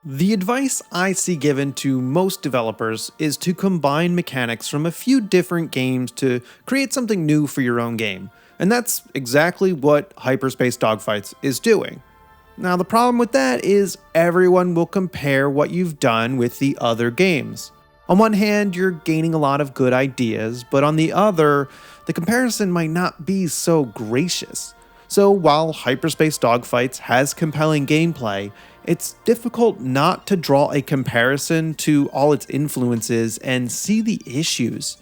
The advice I see given to most developers is to combine mechanics from a few different games to create something new for your own game, and that's exactly what Hyperspace Dogfights is doing. Now, the problem with that is everyone will compare what you've done with the other games. On one hand, you're gaining a lot of good ideas, but on the other, the comparison might not be so gracious. So while Hyperspace Dogfights has compelling gameplay, it's difficult not to draw a comparison to all its influences and see the issues.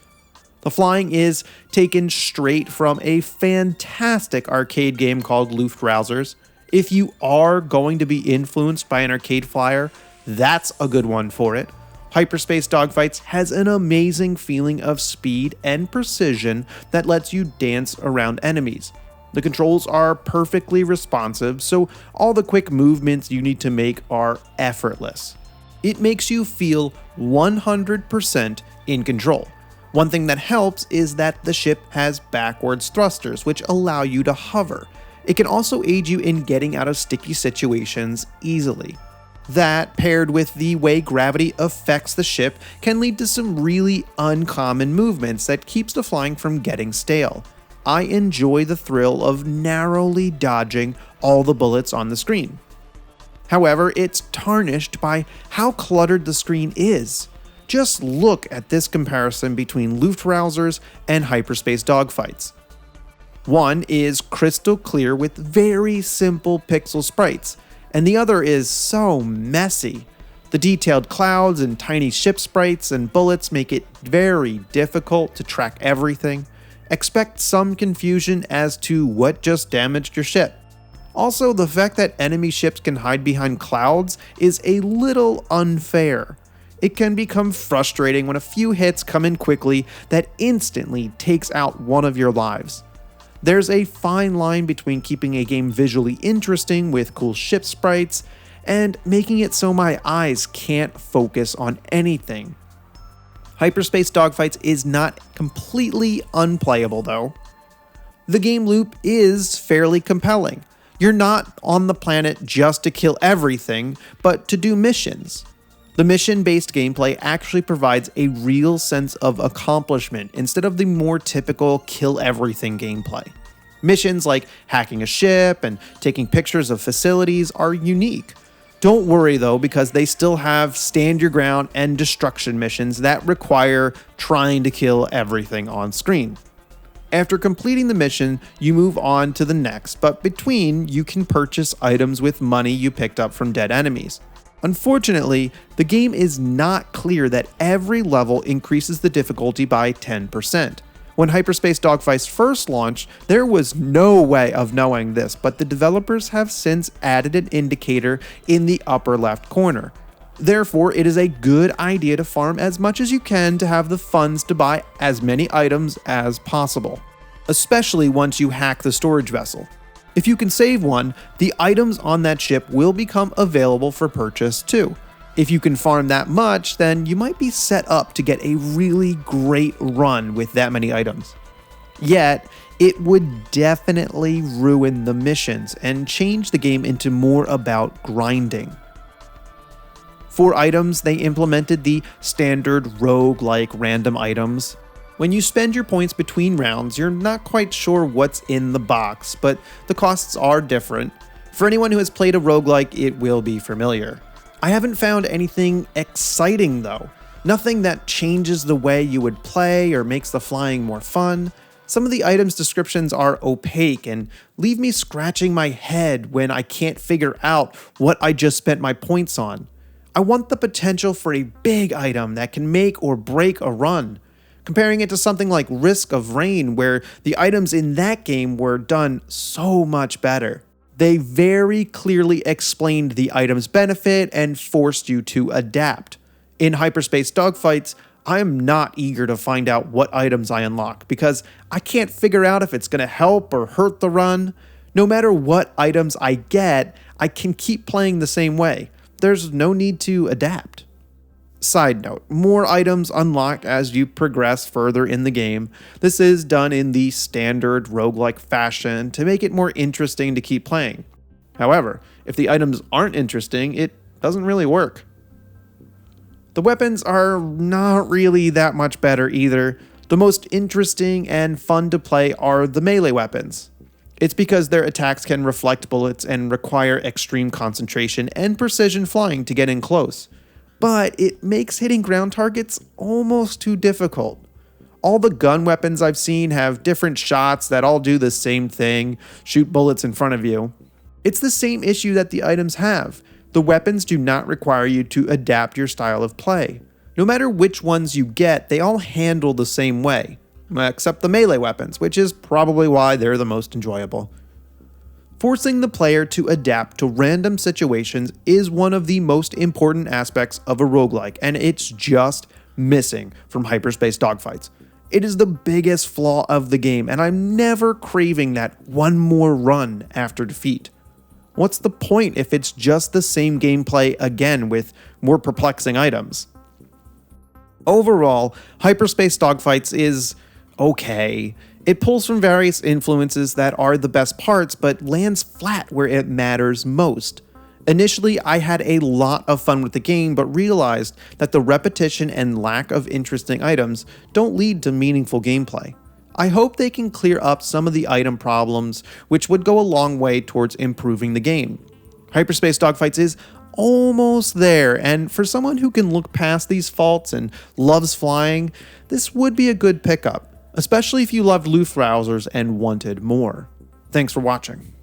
The flying is taken straight from a fantastic arcade game called Luftrausers. If you are going to be influenced by an arcade flyer, that's a good one for it. Hyperspace Dogfights has an amazing feeling of speed and precision that lets you dance around enemies. The controls are perfectly responsive, so all the quick movements you need to make are effortless. It makes you feel 100% in control. One thing that helps is that the ship has backwards thrusters, which allow you to hover. It can also aid you in getting out of sticky situations easily. That, paired with the way gravity affects the ship, can lead to some really uncommon movements that keeps the flying from getting stale. I enjoy the thrill of narrowly dodging all the bullets on the screen. However, it's tarnished by how cluttered the screen is. Just look at this comparison between Luftrausers and Hyperspace Dogfights. One is crystal clear with very simple pixel sprites, and the other is so messy. The detailed clouds and tiny ship sprites and bullets make it very difficult to track everything. Expect some confusion as to what just damaged your ship. Also, the fact that enemy ships can hide behind clouds is a little unfair. It can become frustrating when a few hits come in quickly that instantly takes out one of your lives. There's a fine line between keeping a game visually interesting with cool ship sprites and making it so my eyes can't focus on anything. Hyperspace Dogfights is not completely unplayable though. The game loop is fairly compelling. You're not on the planet just to kill everything, but to do missions. The mission-based gameplay actually provides a real sense of accomplishment instead of the more typical kill everything gameplay. Missions like hacking a ship and taking pictures of facilities are unique. Don't worry though, because they still have stand your ground and destruction missions that require trying to kill everything on screen. After completing the mission, you move on to the next, but between, you can purchase items with money you picked up from dead enemies. Unfortunately, the game is not clear that every level increases the difficulty by 10%. When Hyperspace Dogfights first launched, there was no way of knowing this, but the developers have since added an indicator in the upper left corner. Therefore, it is a good idea to farm as much as you can to have the funds to buy as many items as possible, especially once you hack the storage vessel. If you can save one, the items on that ship will become available for purchase too. If you can farm that much, then you might be set up to get a really great run with that many items. Yet, it would definitely ruin the missions and change the game into more about grinding. For items, they implemented the standard roguelike random items. When you spend your points between rounds, you're not quite sure what's in the box, but the costs are different. For anyone who has played a roguelike, it will be familiar. I haven't found anything exciting though. Nothing that changes the way you would play or makes the flying more fun. Some of the items' descriptions are opaque and leave me scratching my head when I can't figure out what I just spent my points on. I want the potential for a big item that can make or break a run. Comparing it to something like Risk of Rain, where the items in that game were done so much better. They very clearly explained the item's benefit and forced you to adapt. In Hyperspace Dogfights, I am not eager to find out what items I unlock because I can't figure out if it's going to help or hurt the run. No matter what items I get, I can keep playing the same way. There's no need to adapt. Side note, more items unlock as you progress further in the game. This is done in the standard roguelike fashion to make it more interesting to keep playing. However, if the items aren't interesting, it doesn't really work. The weapons are not really that much better either. The most interesting and fun to play are the melee weapons. It's because their attacks can reflect bullets and require extreme concentration and precision flying to get in close. But it makes hitting ground targets almost too difficult. All the gun weapons I've seen have different shots that all do the same thing, shoot bullets in front of you. It's the same issue that the items have. The weapons do not require you to adapt your style of play. No matter which ones you get, they all handle the same way, except the melee weapons, which is probably why they're the most enjoyable. Forcing the player to adapt to random situations is one of the most important aspects of a roguelike, and it's just missing from Hyperspace Dogfights. It is the biggest flaw of the game, and I'm never craving that one more run after defeat. What's the point if it's just the same gameplay again with more perplexing items? Overall, Hyperspace Dogfights is okay. It pulls from various influences that are the best parts, but lands flat where it matters most. Initially, I had a lot of fun with the game, but realized that the repetition and lack of interesting items don't lead to meaningful gameplay. I hope they can clear up some of the item problems, which would go a long way towards improving the game. Hyperspace Dogfights is almost there, and for someone who can look past these faults and loves flying, this would be a good pickup, especially if you loved loot browsers and wanted more. Thanks for watching.